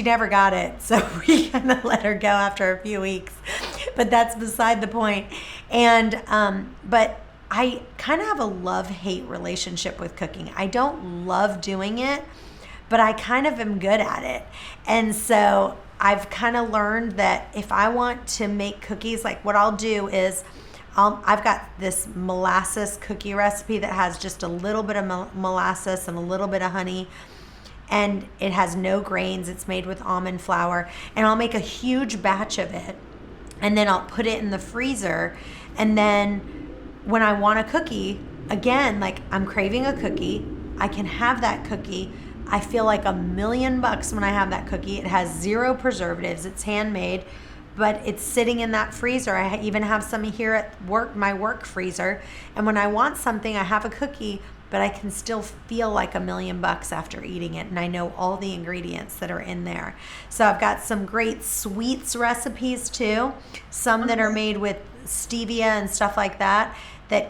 never got it. So we kind of let her go after a few weeks. But that's beside the point. And, but I kind of have a love-hate relationship with cooking. I don't love doing it, but I kind of am good at it. And so I've kind of learned that if I want to make cookies, like what I'll do is I've got this molasses cookie recipe that has just a little bit of molasses and a little bit of honey, and it has no grains. It's made with almond flour, and I'll make a huge batch of it, and then I'll put it in the freezer. And then when I want a cookie, again, like I'm craving a cookie, I can have that cookie. I feel like $1,000,000 when I have that cookie. It has 0 preservatives. It's handmade, but it's sitting in that freezer. I even have some here at work, my work freezer. And when I want something, I have a cookie, but I can still feel like $1,000,000 after eating it. And I know all the ingredients that are in there. So I've got some great sweets recipes too. Some that are made with stevia and stuff like that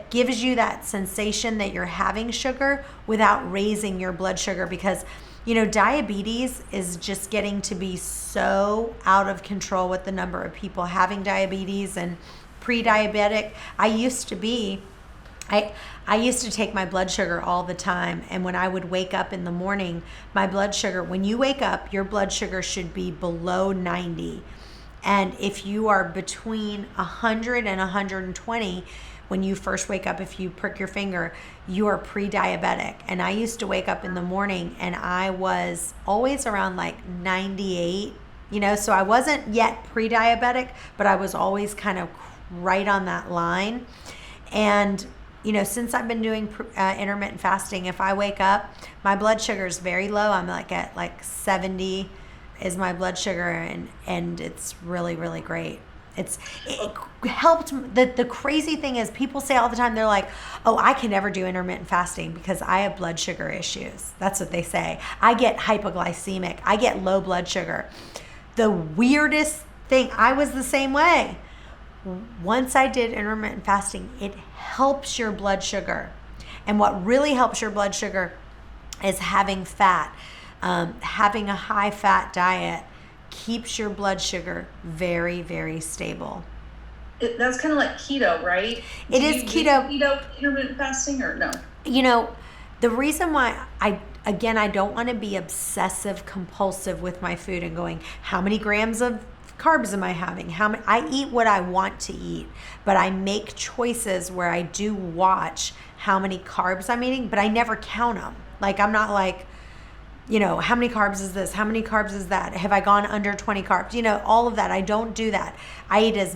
gives you that sensation that you're having sugar without raising your blood sugar, because diabetes is just getting to be so out of control with the number of people having diabetes and pre-diabetic. I used to take my blood sugar all the time, and when I would wake up in the morning, my blood sugar, when you wake up, your blood sugar should be below 90. And if you are between 100 and 120, when you first wake up, if you prick your finger, you are pre-diabetic. And I used to wake up in the morning and I was always around like 98, so I wasn't yet pre-diabetic, but I was always kind of right on that line. And, since I've been doing intermittent fasting, if I wake up, my blood sugar is very low. I'm like at like 70 is my blood sugar, and it's really, really great. It helped. The crazy thing is, people say all the time, they're like, "Oh, I can never do intermittent fasting because I have blood sugar issues." That's what they say. I get hypoglycemic. I get low blood sugar. The weirdest thing, I was the same way. Once I did intermittent fasting, it helps your blood sugar. And what really helps your blood sugar is having fat. Having a high fat diet keeps your blood sugar very, very stable. That's kind of like keto, right? It is keto. Keto intermittent fasting, or no? The reason why I don't want to be obsessive compulsive with my food and going, how many grams of carbs am I having? I eat what I want to eat, but I make choices where I do watch how many carbs I'm eating, but I never count them. Like, I'm not like, how many carbs is this? How many carbs is that? Have I gone under 20 carbs? All of that. I don't do that. I eat as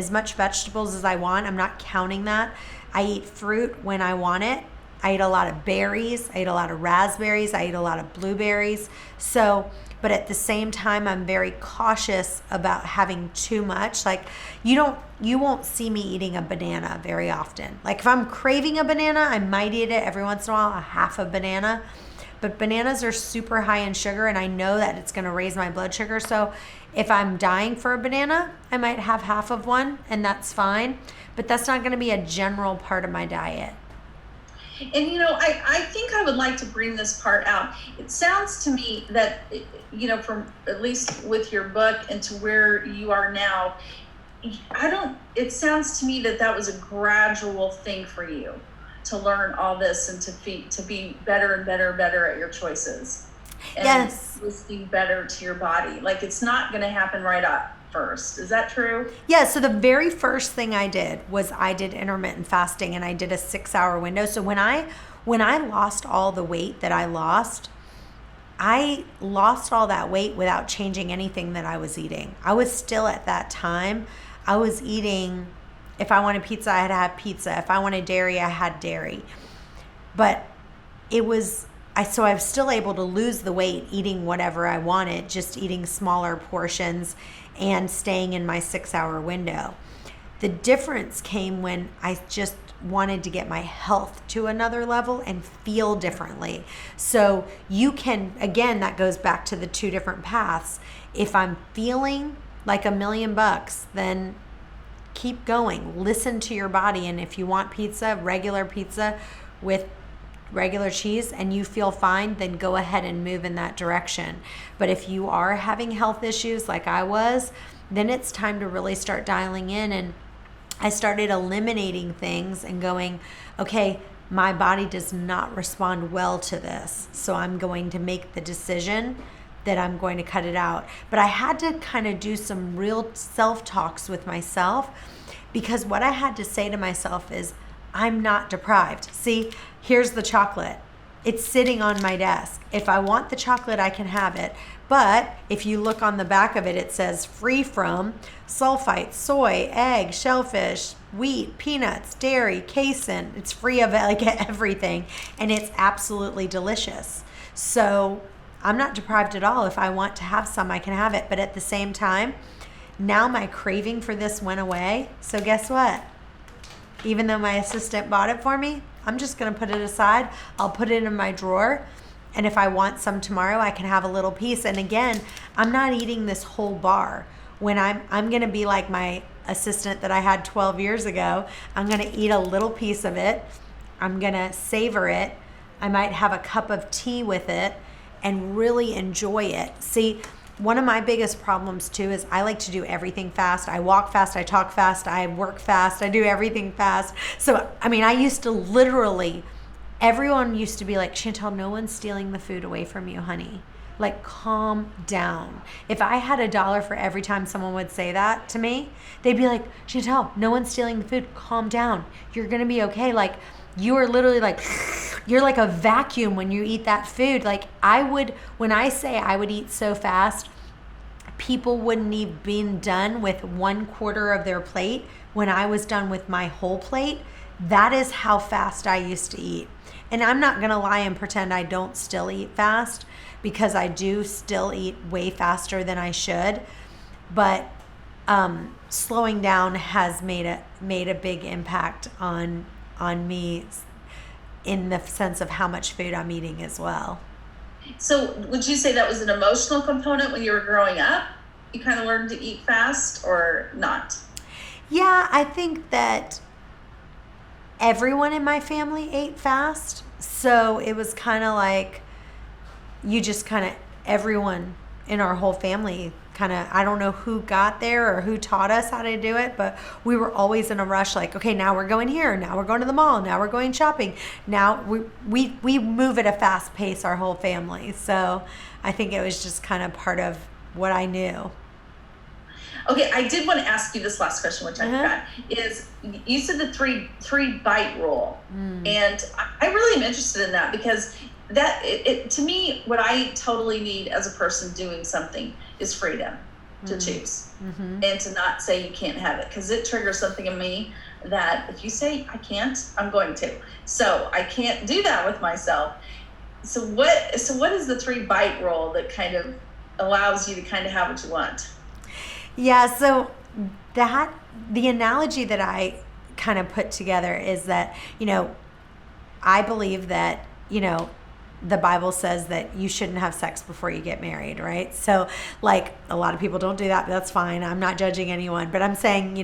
much vegetables as I want. I'm not counting that. I eat fruit when I want it. I eat a lot of berries. I eat a lot of raspberries. I eat a lot of blueberries. But at the same time, I'm very cautious about having too much. Like, you won't see me eating a banana very often. Like, if I'm craving a banana, I might eat it every once in a while, a half a banana. but bananas are super high in sugar, and I know that it's going to raise my blood sugar. So if I'm dying for a banana, I might have half of one, and that's fine. But that's not going to be a general part of my diet. And I think I would like to bring this part out. It sounds to me that, from at least with your book and to where you are now, it sounds to me that was a gradual thing for you to learn all this and to be better and better and better at your choices. And yes. listening better to your body. Like, it's not going to happen right up first. Is that true? Yeah. So the very first thing I did was I did intermittent fasting, and I did a 6-hour window. So when I lost all the weight that I lost all that weight without changing anything that I was eating. I was still at that time, I was eating, if I wanted pizza, I had to have pizza. If I wanted dairy, I had dairy. But I was still able to lose the weight eating whatever I wanted, just eating smaller portions and staying in my 6-hour window. The difference came when I just wanted to get my health to another level and feel differently. So you can, again, that goes back to the two different paths. If I'm feeling like $1,000,000, then keep going. Listen to your body. And if you want regular pizza with regular cheese, and you feel fine, then go ahead and move in that direction. But if you are having health issues like I was, then it's time to really start dialing in. And I started eliminating things and going, okay, my body does not respond well to this, so I'm going to make the decision that I'm going to cut it out. But I had to kind of do some real self-talks with myself, because what I had to say to myself is, I'm not deprived. See, here's the chocolate. It's sitting on my desk. If I want the chocolate, I can have it. But if you look on the back of it, it says free from sulfite, soy, egg, shellfish, wheat, peanuts, dairy, casein. It's free of everything, and it's absolutely delicious. So I'm not deprived at all. If I want to have some, I can have it. But at the same time, now my craving for this went away. So guess what? Even though my assistant bought it for me, I'm just going to put it aside. I'll put it in my drawer. And if I want some tomorrow, I can have a little piece. And again, I'm not eating this whole bar. When I'm going to be like my assistant that I had 12 years ago. I'm going to eat a little piece of it. I'm going to savor it. I might have a cup of tea with it and really enjoy it. See, one of my biggest problems too is I like to do everything fast. I walk fast, I talk fast, I work fast, I do everything fast. So, I used to literally, everyone used to be like, Chantel, no one's stealing the food away from you, honey. Like, calm down. If I had $1 for every time someone would say that to me, they'd be like, Chantel, no one's stealing the food. Calm down. You're going to be okay. Like, you are literally like, you're like a vacuum when you eat that food. Like, when I say I would eat so fast, people wouldn't even been done with 1/4 of their plate when I was done with my whole plate. That is how fast I used to eat. And I'm not going to lie and pretend I don't still eat fast, because I do still eat way faster than I should. But slowing down has made a big impact on me in the sense of how much food I'm eating as well. So would you say that was an emotional component when you were growing up? You kind of learned to eat fast, or not? Yeah, I think that everyone in my family ate fast. So it was kind of like everyone in our whole family I don't know who got there or who taught us how to do it, but we were always in a rush. Like, okay, now we're going here. Now we're going to the mall. Now we're going shopping. Now we move at a fast pace, our whole family. So I think it was just kind of part of what I knew. Okay, I did want to ask you this last question, which I forgot, is you said the three bite rule. And I really am interested in that, because that to me, what I totally need as a person doing something is freedom to choose, and to not say you can't have it, because it triggers something in me that if you say I can't, I'm going to. So I can't do that with myself. So what is the 3 bite rule that kind of allows you to kind of have what you want? Yeah, so the analogy that I kind of put together is that, I believe that, the Bible says that you shouldn't have sex before you get married, right? So like a lot of people don't do that, but that's fine. I'm not judging anyone, but I'm saying,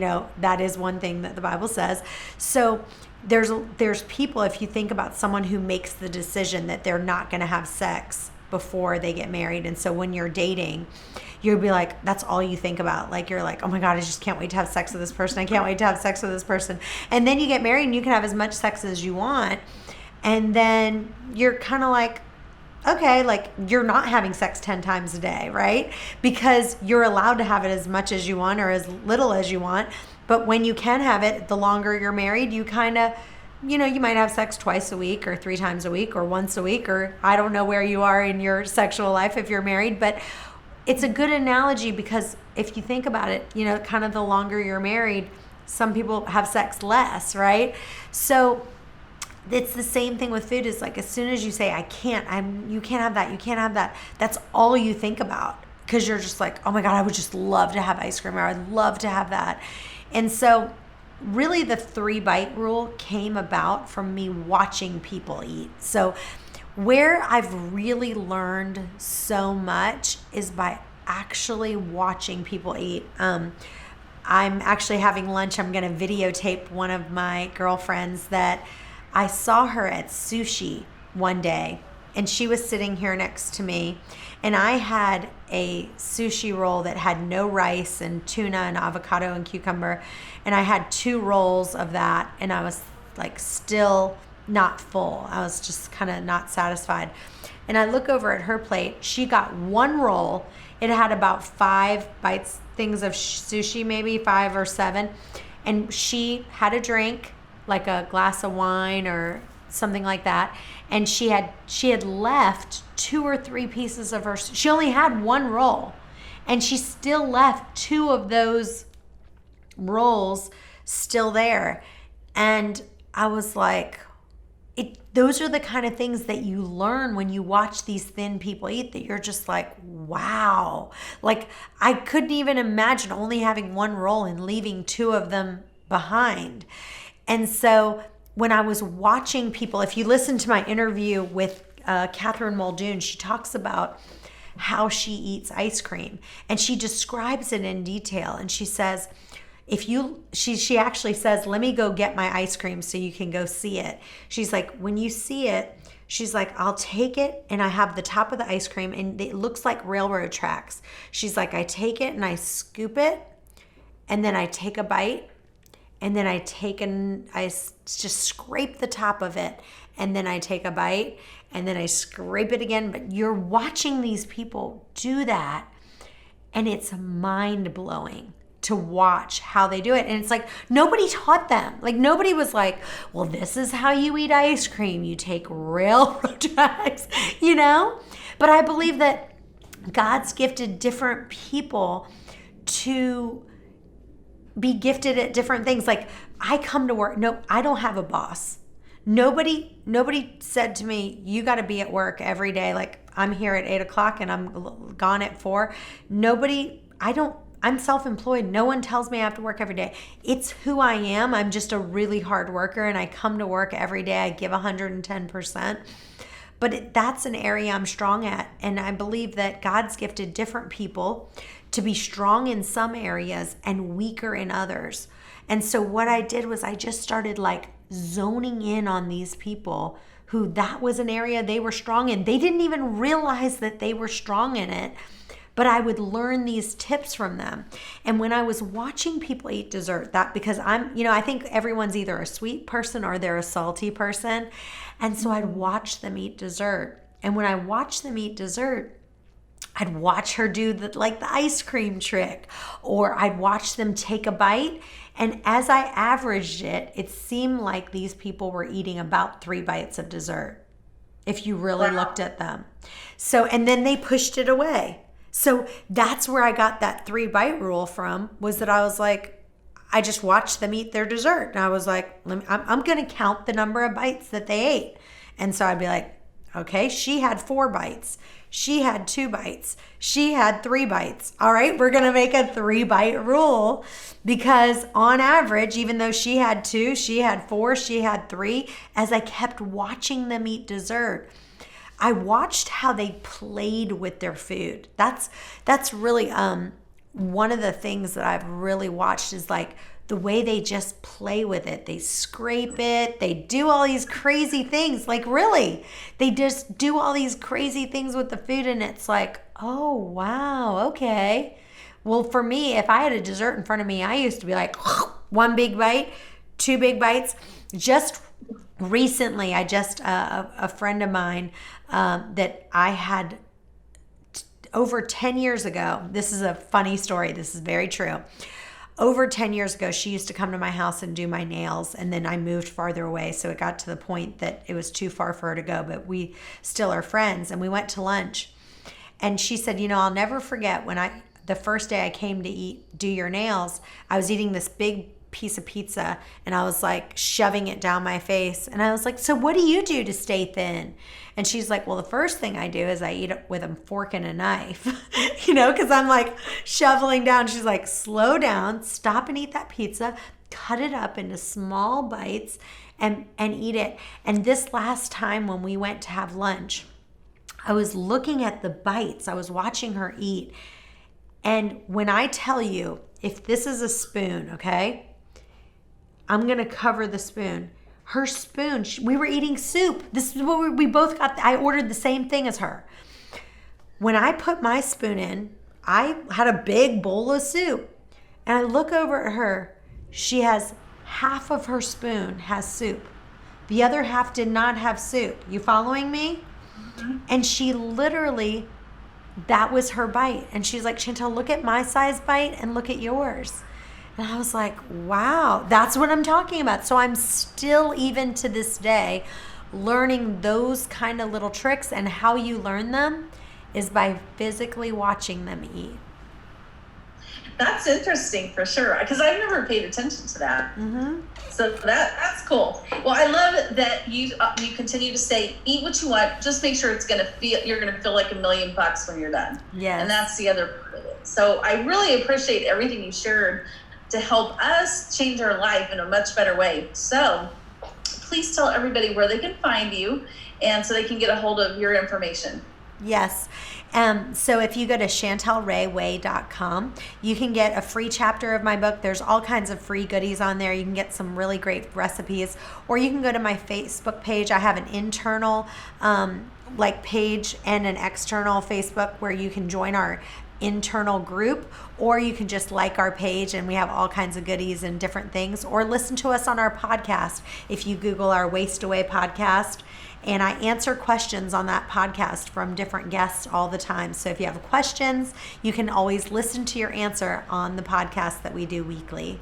that is one thing that the Bible says. So there's people, if you think about someone who makes the decision that they're not going to have sex before they get married. And so when you're dating, you'll be like, that's all you think about. Like, you're like, oh my God, I just can't wait to have sex with this person. I can't wait to have sex with this person. And then you get married and you can have as much sex as you want. And then you're kind of like, okay, like you're not having sex 10 times a day, right? Because you're allowed to have it as much as you want or as little as you want. But when you can have it, the longer you're married, you kind of, you might have sex twice a week or 3 times a week or once a week, or I don't know where you are in your sexual life if you're married, but it's a good analogy because if you think about it, kind of the longer you're married, some people have sex less, right? So it's the same thing with food. Is like as soon as you say, you can't have that, that's all you think about because you're just like, oh my God, I would just love to have ice cream or I'd love to have that. And so really the 3-bite rule came about from me watching people eat. So where I've really learned so much is by actually watching people eat. I'm actually having lunch. I'm going to videotape one of my girlfriends that I saw her at sushi one day, and she was sitting here next to me, and I had a sushi roll that had no rice and tuna and avocado and cucumber, and I had 2 rolls of that, and I was like still not full. I was just kind of not satisfied. And I look over at her plate. She got 1 roll. It had about 5 bites, things of sushi, maybe 5 or 7, and she had a drink, like a glass of wine or something like that, and she had left 2 or 3 pieces of her. She only had 1 roll, and she still left 2 of those rolls still there. And I was like, those are the kind of things that you learn when you watch these thin people eat, that you're just like, wow. Like I couldn't even imagine only having 1 roll and leaving 2 of them behind. And so when I was watching people, if you listen to my interview with Catherine Muldoon, she talks about how she eats ice cream, and she describes it in detail. And she says, she actually says, let me go get my ice cream so you can go see it. She's like, when you see it, she's like, I'll take it and I have the top of the ice cream and it looks like railroad tracks. She's like, I take it and I scoop it and then I take a bite. And then I just scrape the top of it, and then I take a bite, and then I scrape it again. But you're watching these people do that, and it's mind-blowing to watch how they do it. And it's like nobody taught them. Like nobody was like, well, this is how you eat ice cream. You take railroad tracks, But I believe that God's gifted different people to be gifted at different things. Like I come to work. No, I don't have a boss. Nobody said to me, you got to be at work every day. Like I'm here at 8:00 and I'm gone at 4. I'm self-employed. No one tells me I have to work every day. It's who I am. I'm just a really hard worker and I come to work every day. I give 110%. But that's an area I'm strong at. And I believe that God's gifted different people to be strong in some areas and weaker in others. And so what I did was I just started like zoning in on these people who that was an area they were strong in. They didn't even realize that they were strong in it, but I would learn these tips from them. And when I was watching people eat dessert, because I think everyone's either a sweet person or they're a salty person. And so I'd watch them eat dessert. And when I watched them eat dessert, I'd watch her do the ice cream trick, or I'd watch them take a bite. And as I averaged it, it seemed like these people were eating about 3 bites of dessert, if you really looked at them. So, and then they pushed it away. So that's where I got that 3-bite rule from, was that I was like, I just watched them eat their dessert. And I was like, I'm going to count the number of bites that they ate. And so I'd be like, okay, she had 4 bites. She had 2 bites. She had 3 bites. All right, we're going to make a 3-bite rule, because on average, even though she had 2, she had 4, she had 3, as I kept watching them eat dessert, I watched how they played with their food. That's really one of the things that I've really watched is like the way they just play with it. They scrape it. They do all these crazy things. Like really, they just do all these crazy things with the food, and it's like, oh wow, okay. Well, for me, if I had a dessert in front of me, I used to be like, one big bite, two big bites. Just recently, a friend of mine that I had over 10 years ago. This is a funny story. This is very true. Over 10 years ago, she used to come to my house and do my nails, and then I moved farther away, so it got to the point that it was too far for her to go, but we still are friends, and we went to lunch. And she said, I'll never forget when the first day I came to do your nails, I was eating this big piece of pizza and I was like shoving it down my face. And I was like, so what do you do to stay thin? And she's like, well, the first thing I do is I eat it with a fork and a knife, because I'm like shoveling down. She's like, slow down, stop and eat that pizza, cut it up into small bites and eat it. And this last time when we went to have lunch, I was looking at the bites. I was watching her eat. And when I tell you, if this is a spoon, okay, I'm going to cover the spoon. Her spoon, we were eating soup. This is what we both got. I ordered the same thing as her. When I put my spoon in, I had a big bowl of soup. And I look over at her. She has half of her spoon has soup. The other half did not have soup. You following me? Mm-hmm. And she literally, that was her bite. And she's like, Chantel, look at my size bite and look at yours. And I was like, wow, that's what I'm talking about. So I'm still, even to this day, learning those kind of little tricks, and how you learn them is by physically watching them eat. That's interesting for sure, because I've never paid attention to that. Mm-hmm. So that's cool. Well, I love that you continue to say, eat what you want. Just make sure you're gonna feel like $1 million when you're done. Yes. And that's the other part of it. So I really appreciate everything you shared to help us change our life in a much better way. So please tell everybody where they can find you, and so they can get a hold of your information. Yes. So if you go to chantelrayway.com, you can get a free chapter of my book. There's all kinds of free goodies on there. You can get some really great recipes, or you can go to my Facebook page. I have an internal page and an external Facebook where you can join our internal group, or you can just like our page, and we have all kinds of goodies and different things, or listen to us on our podcast. If you Google our Waste Away podcast, and I answer questions on that podcast from different guests all the time. So if you have questions, you can always listen to your answer on the podcast that we do weekly.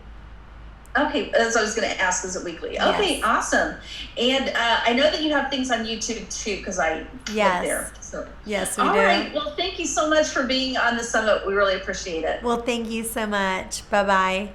Okay, as I was going to ask, is it weekly? Okay, yes. Awesome. And I know that you have things on YouTube too, because I look there. So. Yes, we do. All right. Well, thank you so much for being on the summit. We really appreciate it. Well, thank you so much. Bye-bye.